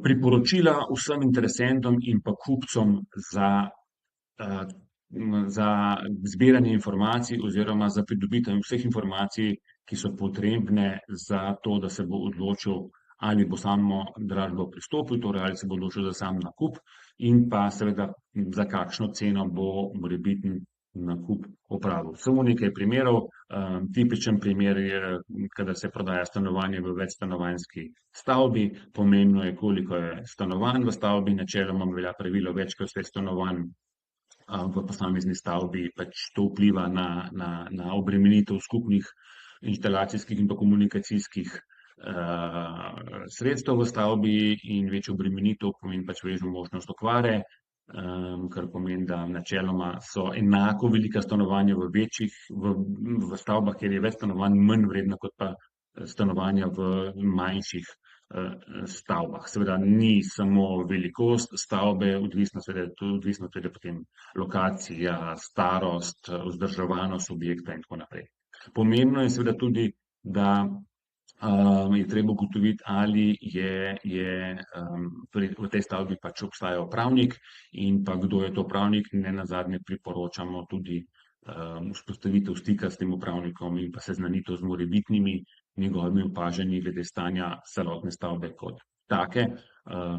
Priporočila vsem interesentom in pa kupcem eh, za zbiranje informacij oziroma za pridobitev vseh informacij, ki so potrebne za to, da se bo odločil, ali bo samo dražbo pristopil, torej ali se bo odločil za sam nakup in pa seveda za kakšno ceno bo morebitni nakup opravil. Samo nekaj primerov. Tipičen primer je, kadar se prodaja stanovanje v večstanovanjski stavbi. Pomembno je, koliko je stanovanj v stavbi, načeloma velja pravilo več kot 5 stanovanj v posamezni stavbi, pač to vpliva na obremenitev skupnih inštalacijskih in pa komunikacijskih sredstev v stavbi in večjo obremenitev pomeni pač večjo možnost okvare, kar pomeni, da načeloma so enako velika stanovanja v stavbah, kjer je več stanovanj, manj vredna kot pa stanovanja v manjših stavbah. Seveda ni samo velikost stavbe, odvisno tudi potem lokacija, starost, vzdrževanost objekta in tako naprej. Pomembno je seveda tudi, da je treba ugotoviti, ali v tej stavbi pač obstaja upravnik in pa kdo je to upravnik. Nenazadnje priporočamo tudi vzpostavitev stika s tem upravnikom in pa seznanitev z morebitnimi njegovimi opažanji glede stanja celotne stavbe kot take,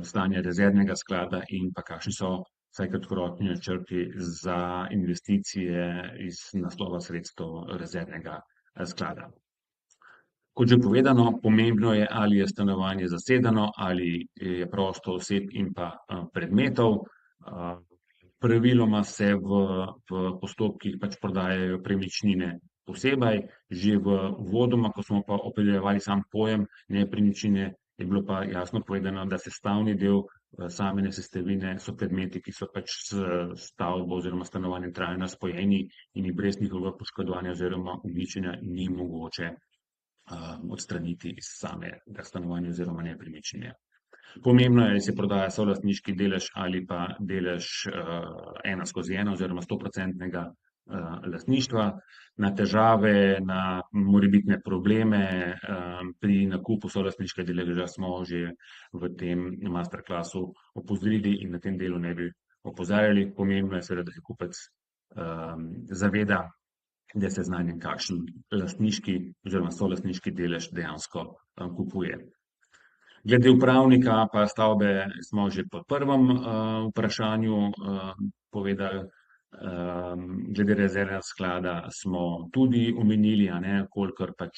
stanja rezervnega sklada in pa kakšni so vsaj kratkoročni načrti za investicije iz naslova sredstev rezervnega sklada. Kot že povedano, pomembno je, ali je stanovanje zasedeno, ali je prosto oseb in pa predmetov. Praviloma se v postopkih pač prodajajo premičnine posebej. Že uvodoma, ko smo pa opredeljevali sam pojem nepremičnine, je bilo pa jasno povedano, da sestavni del same sestavine so predmeti, ki so pač s stavbo oziroma stanovanjem trajno spojeni in jih brez njihovega poškodovanja oziroma uničenja ni mogoče odstraniti iz samega stanovanja oziroma nepremičnine. Pomembno je, ali se prodaja solastniški delež ali pa delež 1/1 oziroma 100-procentnega lastništva. Na težave, na morebitne probleme pri nakupu solastniškega deleža smo že v tem masterclassu opozorili in na tem delu ne bi opozarjali. Pomembno je seveda, da se kupec zaveda, da je seznanjen, kakšen lastniški oziroma solastniški delež dejansko kupuje. Glede upravnika pa stavbe smo že po prvem vprašanju povedali. Glede rezervnega sklada smo tudi omenili, kolikor pač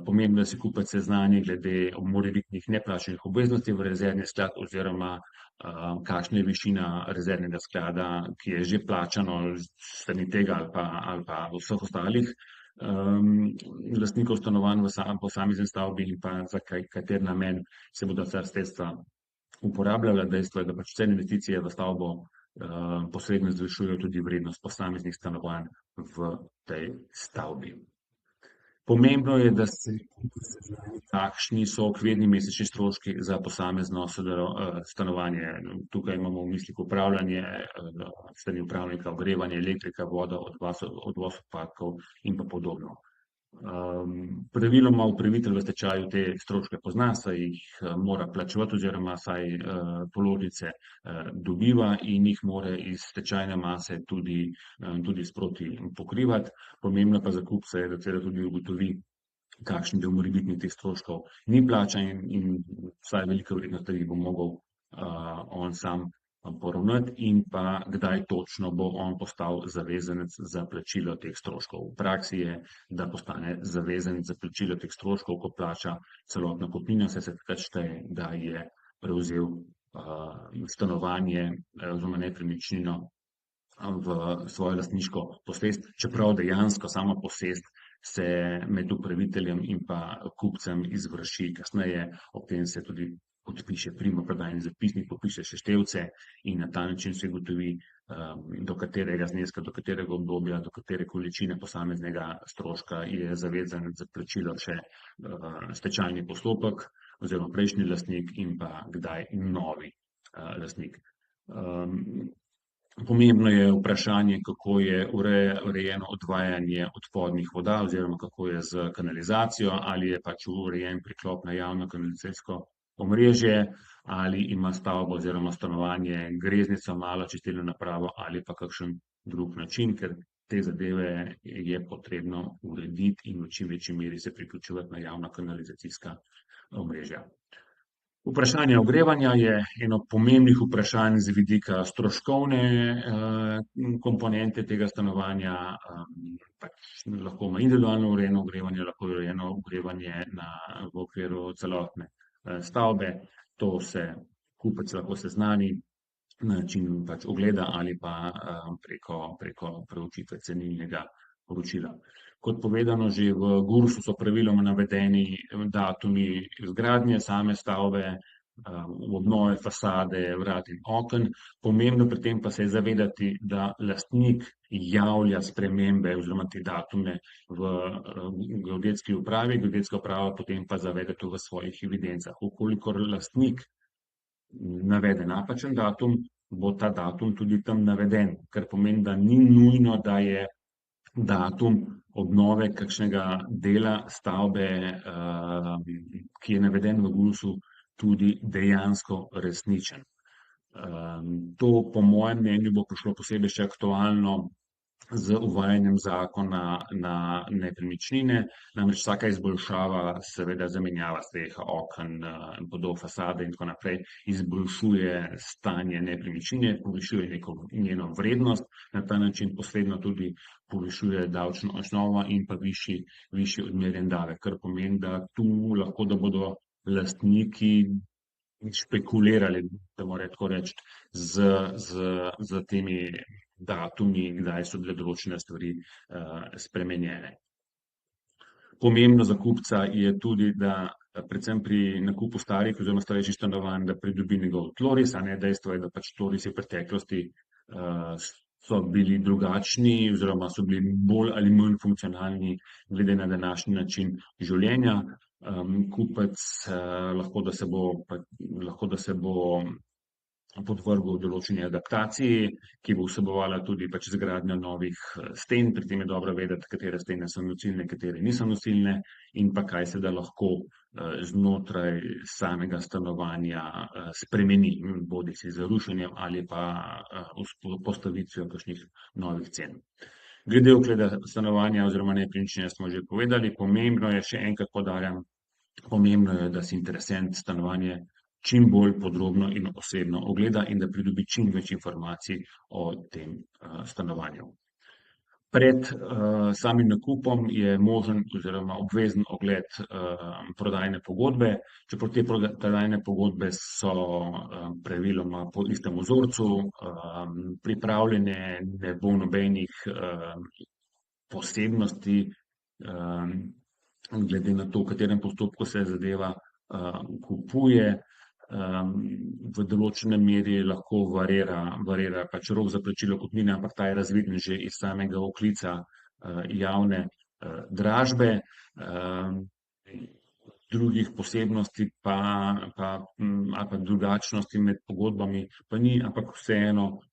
pomembno, da se kupec seznani glede morebitnih neplačanih obveznosti v rezervni sklad oziroma kakšna je višina rezervnega sklada, ki je že plačano s strani tega ali pa vseh ostalih lastnikov stanovanj v posamezni stavbi in pa za kateri namen se bodo ta sredstva uporabljala. Dejstvo je, da pač vse investicije v stavbo posredno zvišujejo tudi vrednost posameznih stanovanj v tej stavbi. Pomembno je, da se seznani, kakšni so okvirni mesečni stroški za posamezno stanovanje. Tukaj imamo v mislih upravljanje s strani upravnika, ogrevanje, elektrika, voda, odvoz odpadkov in pa podobno. Praviloma upravitelj v stečaju te stroške pozna, saj jih mora plačevati oziroma saj položnice dobiva in jih mora iz stečajne mase tudi sproti pokrivati. Pomembno pa za kupca je, da seveda tudi ugotovi, kakšen del morebitnih teh stroškov ni plačan in vsaj velika verjetnost, da jih bo mogel on sam poravnati in pa kdaj točno bo on postal zavezanec za plačilo teh stroškov. V praksi je, da postane zavezanec za plačilo teh stroškov, ko plača celotno kupnino, saj se takrat šteje, da je prevzel stanovanje oziroma nepremičnino v svojo lastniško posest, čeprav dejansko sama posest se med upraviteljem in pa kupcem izvrši kasneje. Ob tem se tudi podpiše primopredajni zapisnik, podpiše seštevce in na ta način se ugotovi, do katerega zneska, do katerega obdobja, do katere količine posameznega stroška je zavezanec za plačilo še stečajni postopek oziroma prejšnji lastnik in pa kdaj novi lastnik. Pomembno je vprašanje, kako je urejeno odvajanje odpadnih voda oziroma kako je z kanalizacijo, ali je pač urejen priklop na javno kanalizacijsko omrežje, ali ima stavba oziroma stanovanje greznico, malo čistilno napravo ali pa kakšen drug način, ker te zadeve je potrebno urediti in v čim večji meri se priključevati na javna kanalizacijska omrežja. Vprašanje ogrevanja je eno pomembnih vprašanj z vidika stroškovne komponente tega stanovanja. Pač lahko ima individualno urejeno ogrevanje, lahko je urejeno ogrevanje v okviru celotne stavbe. To se kupec lahko seznani na način pač ogleda ali pa preko preučitve cenilnega poročila. Kot povedano, že v GURS-u so praviloma navedeni datumi izgradnje same stavbe, obnove fasade, vrat in oken. Pomembno pri tem pa se je zavedati, da lastnik javlja spremembe oziroma te datume v geodetski upravi, geodetska uprava potem pa zavede to v svojih evidencah. V kolikor lastnik navede napačen datum, bo ta datum tudi tam naveden, kar pomeni, da ni nujno, da je datum obnove kakšnega dela stavbe, ki je naveden v GURS-u, tudi dejansko resničen. To po mojem mnenju bo prišlo posebej še aktualno z uvajanjem zakona na nepremičnine. Namreč vsaka izboljšava, seveda zamenjava streha, oken, podob fasade in tako naprej, izboljšuje stanje nepremičnine, povišuje njeno vrednost, na ta način posredno tudi povišuje davčno osnovo in pa višji odmerjen davek, kar pomeni, da tu lahko, da bodo lastniki špekulirali, da mora tako reči, z temi datumi, kdaj so bile določene stvari spremenjene. Pomembno za kupca je tudi, da predvsem pri nakupu starih oziroma starejših stanovanj, da pridobi njegov tloris, dejstvo je, da pač tlorisi v preteklosti so bili drugačni oziroma so bili bolj ali manj funkcionalni glede na današnji način življenja. Kupec lahko, da se bo podvrgel določeni adaptaciji, ki bo vsebovala tudi pač izgradnjo novih sten. Pri tem je dobro vedeti, katere stene so nosilne, katere niso nosilne, in pa kaj se da lahko znotraj samega stanovanja spremeni, bodisi z rušenjem ali pa postavitvijo kakšnih novih cen. Glede ogleda stanovanja oziroma nepremičnine smo že povedali. Pomembno je, še enkrat poudarjam, pomembno je, da si interesent stanovanje čim bolj podrobno in osebno ogleda in da pridobi čim več informacij o tem stanovanju. Pred samim nakupom je možen oziroma obvezen ogled prodajne pogodbe. Čeprav te prodajne pogodbe so praviloma po istem vzorcu pripravljene, ne bo nobenih posebnosti glede na to, v katerem postopku se zadeva kupuje. V določenem meri lahko varira pač rok za plačilo kupnine, ampak ta je razviden že iz samega oklica javne dražbe. Drugih posebnosti ali pa drugačnosti med pogodbami pa ni, ampak vseeno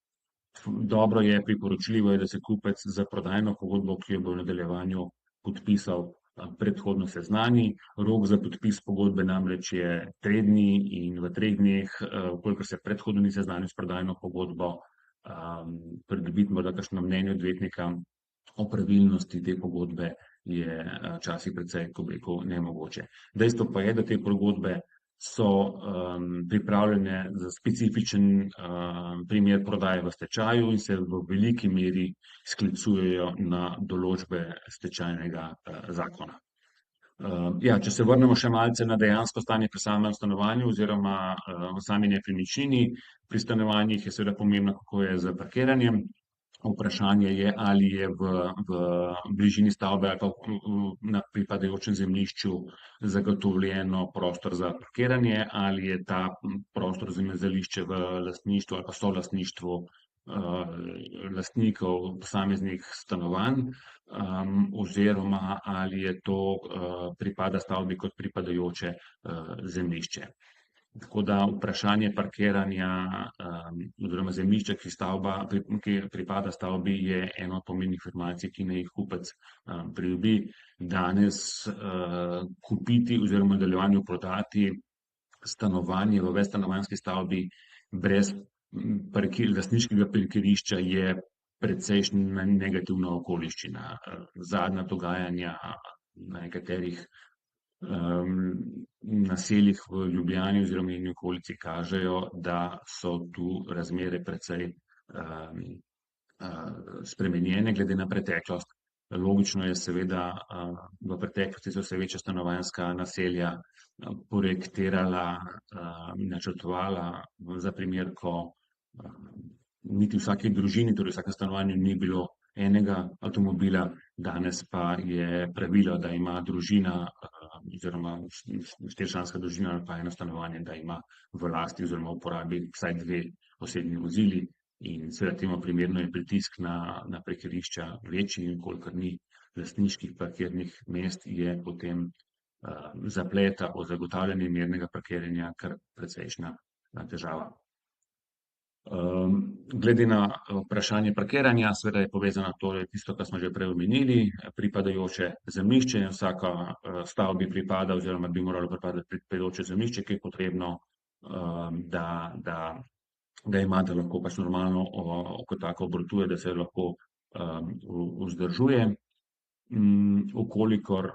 dobro je, priporočljivo je, da se kupec za prodajno pogodbo, ki jo bo v nadaljevanju podpisal, predhodno seznani. Rok za podpis pogodbe namreč je 3 dni in v 3 dneh, v kolikor se predhodno ni seznanil s prodajno pogodbo, pridobiti morda kakšno mnenje odvetnika o pravilnosti te pogodbe je včasih precej, ko bi rekel, nemogoče. Dejstvo pa je, da te pogodbe so pripravljene za specifičen primer prodaje v stečaju in se v veliki meri sklicujejo na določbe stečajnega zakona. Če se vrnemo še malce na dejansko stanje pri samem stanovanju oziroma v sami nepremičnini. Pri stanovanjih je seveda pomembno, kako je z parkiranjem. Vprašanje je, ali je v bližini stavbe ali pa na pripadajočem zemljišču zagotovljeno prostor za parkiranje, ali je ta prostor zemljišče v lastništvu ali pa solastništvu lastnikov posameznih stanovanj, oziroma ali je to pripada stavbi kot pripadajoče zemljišče. Tako da vprašanje parkiranja oziroma zemljišča, ki pripada stavbi, je ena od pomembnih informacij, ki naj jih kupec pridobi. Danes kupiti oziroma v nadaljevanju prodati stanovanje v večstanovanjski stavbi brez lastniškega parkirišča je precejšnja negativna okoliščina. Zadnja dogajanja na nekaterih naseljih v Ljubljani oziroma njeni okolici kažejo, da so tu razmere precej spremenjene glede na preteklost. Logično je seveda, v preteklosti so se večja stanovanjska naselja projektirala in načrtovala za primer, ko niti v vsaki družini, torej v vsakem stanovanju ni bilo enega avtomobila, danes pa je pravilo, da ima družina oziroma štiričlanska družina ali pa eno stanovanje, da ima v lasti oziroma v uporabi vsaj 2 osebni vozili. In seveda temu primerno je pritisk na parkirišča večji, in kolikor ni lastniških parkirnih mest, je potem zapleta o zagotavljanju mirnega parkiranja kar precejšnja težava. Glede na vprašanje parkiranja, seveda je povezano tisto, kar smo že prej omenili, pripadajoče zemljišče. Vsaka stavbi pripada oziroma bi moralo pripadati pripadajoče zemljišče, ki je potrebno, da ima, da lahko pač normalno kot tako obratuje, da se lahko vzdržuje. Okolikor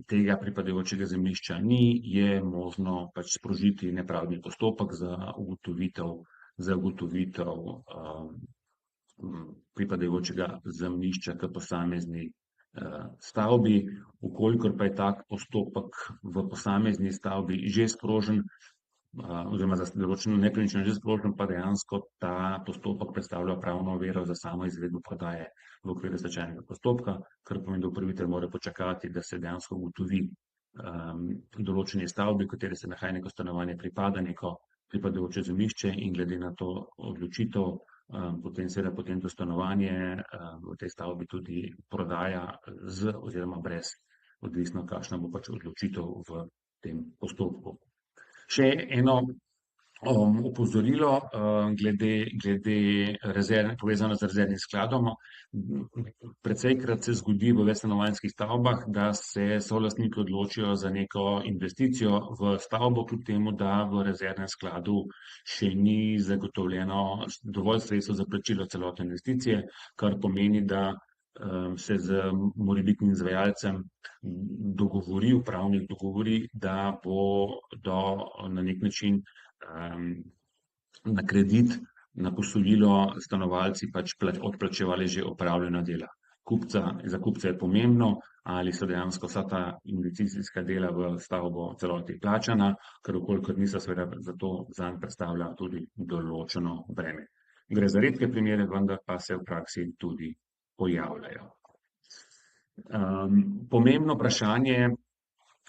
tega pripadajočega zemljišča ni, je možno pač sprožiti nepravdni postopek za ugotovitev pripadajočega zemljišča k posamezni stavbi. Okolikor pa je tak postopek v posamezni stavbi že sprožen, oziroma za določeno nepremičnino že sprožen, pa dejansko ta postopek predstavlja pravno oviro za samo izvedbo prodaje v okviru stečajnega postopka, kar pomeni, da upravitelj mora počakati, da se dejansko ugotovi določeni stavbi, v kateri se nahaja neko stanovanje, pripada neko pripadajoče zemljišče, in glede na to odločitev potem to stanovanje v tej stavbi tudi prodaja z oziroma brez, odvisno kakšna bo pač odločitev v tem postopku. Še eno opozorilo glede povezano z rezervnim skladom. Precejkrat se zgodi v večstanovanjskih stavbah, da se solastniki odločijo za neko investicijo v stavbo, kljub temu, da v rezervnem skladu še ni zagotovljeno dovolj sredstev za plačilo celotne investicije, kar pomeni, da se z morebitnim izvajalcem upravnik dogovori, da bo na nek način na kredit, na posojilo stanovalci pač odplačevali že opravljena dela. Za kupca je pomembno, ali so dejansko vsa ta investicijska dela v stavbo v celoti plačana, ker vkolikor niso, seveda zato zanj predstavlja tudi določeno breme. Gre za redke primere, vendar pa se v praksi tudi pojavljajo. Pomembno vprašanje,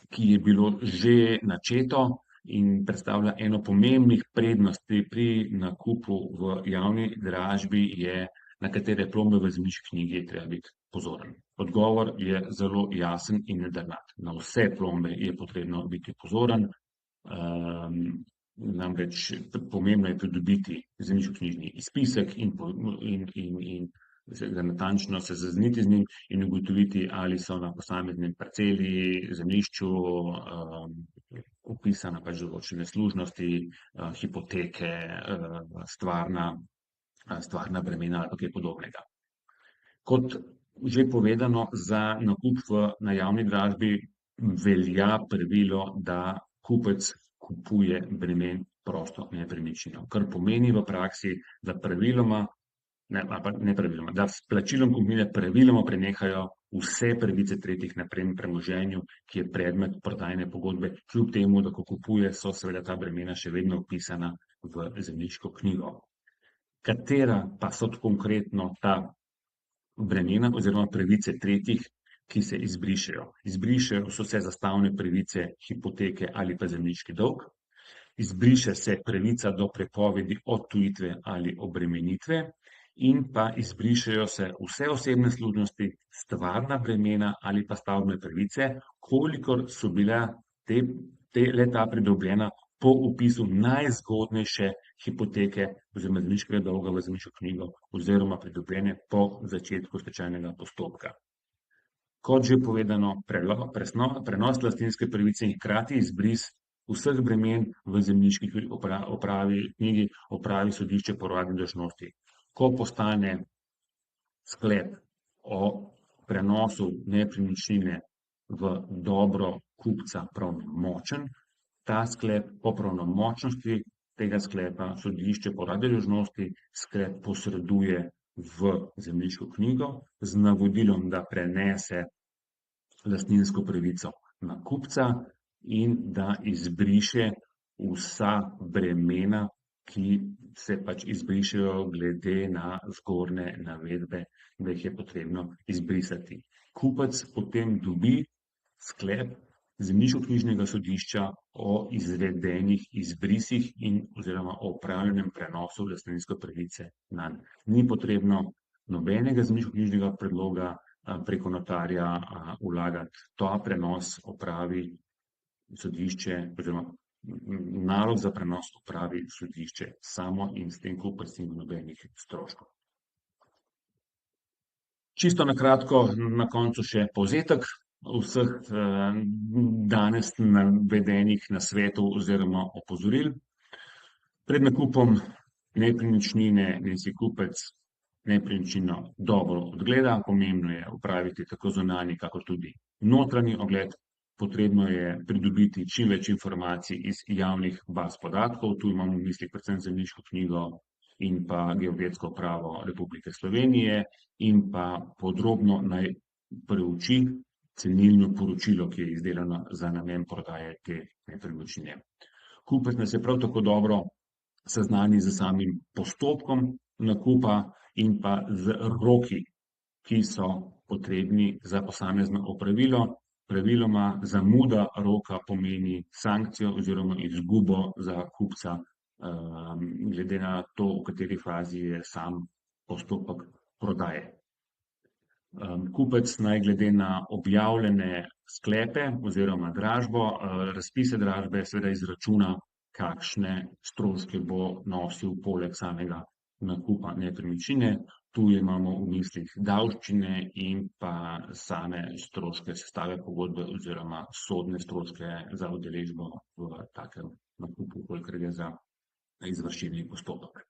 ki je bilo že načeto in predstavlja eno pomembnih prednosti pri nakupu v javni dražbi, je, na katere plombe v zemljiški knjigi je treba biti pozoren. Odgovor je zelo jasen in jedrnat. Na vse plombe je potrebno biti pozoren. Namreč pomembno je pridobiti zemljiškoknjižni izpisek in natančno se seznaniti z njim in ugotoviti, ali so na posameznem parceli, zemljišču vpisane pač določene služnosti, hipoteke, stvarna bremena ali kaj podobnega. Kot že povedano, za nakup na javni dražbi velja pravilo, da kupec kupuje bremen prosto nepremičnino, kar pomeni v praksi, da da s plačilom kupnine praviloma prenehajo vse pravice tretjih na premoženju, ki je predmet prodajne pogodbe, kljub temu, da ko kupuje, so seveda ta bremena še vedno vpisana v zemljiško knjigo. Katera pa so konkretno ta bremena oziroma pravice tretjih, ki se izbrišejo? Izbrišejo so se zastavne pravice hipoteke ali pa zemljiški dolg, izbriše se pravica do prepovedi odtujitve ali obremenitve, in pa izbrišejo se vse osebne služnosti, stvarna bremena ali pa stavbne pravice, kolikor so bila le-ta pridobljena po vpisu najzgodnejše hipoteke oziroma zemljiškega dolga v zemljiško knjigo oziroma pridobljene po začetku stečajnega postopka. Kot že povedano, prenos lastninske pravice in hkrati izbris vseh bremen v zemljiški knjigi opravi sodišče po uradni dolžnosti. Ko postane sklep o prenosu nepremičnine v dobro kupca pravnomočen, ta sklep po pravnomočnosti tega sklepa sodišče po uradni dolžnosti sklep posreduje v zemljiško knjigo z navodilom, da prenese lastninsko pravico na kupca in da izbriše vsa bremena, ki se pač izbrišejo glede na zgornje navedbe, da jih je potrebno izbrisati. Kupec potem dobi sklep zemljiškoknjižnega sodišča o izvedenih izbrisih in oziroma o opravljenem prenosu lastninske pravice nanj. Ni potrebno nobenega zemljiškoknjižnega predloga preko notarja vlagati. Ta prenos opravi sodišče oziroma nalog za prenos opravi sodišče samo in s tem kupec nima nobenih stroškov. Čisto na kratko na koncu še povzetek vseh danes navedenih nasvetov oziroma opozoril. Pred nakupom nepremičnine naj si kupec nepremičnino dobro odgleda, pomembno je opraviti tako zunanji kakor tudi notranji ogled. Potrebno je pridobiti čim več informacij iz javnih baz podatkov, tu imamo v mislih predvsem zemljiško knjigo in pa Geodetsko upravo Republike Slovenije in pa podrobno naj preuči cenilno poročilo, ki je izdelano za namen prodaje te nepremičnine. Kupec naj se prav tako dobro seznani s samim postopkom nakupa in pa z roki, ki so potrebni za posamezno opravilo. Praviloma zamuda roka pomeni sankcijo oziroma izgubo za kupca, glede na to, v kateri fazi je sam postopek prodaje. Kupec naj glede na objavljene sklepe oziroma dražbo, razpise dražbe seveda izračuna, kakšne stroške bo nosil poleg samega nakupa nepremičnine. Tu imamo v mislih davščine in pa same stroške sestave pogodbe oziroma sodne stroške za udeležbo v takem nakupu, kolikor gre za izvršilni postopek.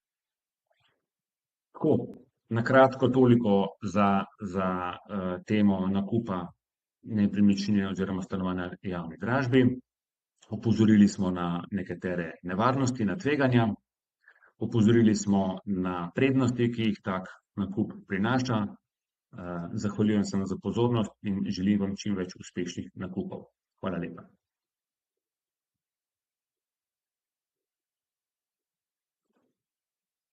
Tako, na kratko toliko za temo nakupa nepremičnine oziroma stanovanja na javni dražbi. Opozorili smo na nekatere nevarnosti, na tveganja. Opozorili smo na prednosti, ki jih tak nakup prinaša. Zahvaljujem se vam za pozornost in želim vam čim več uspešnih nakupov. Hvala lepa.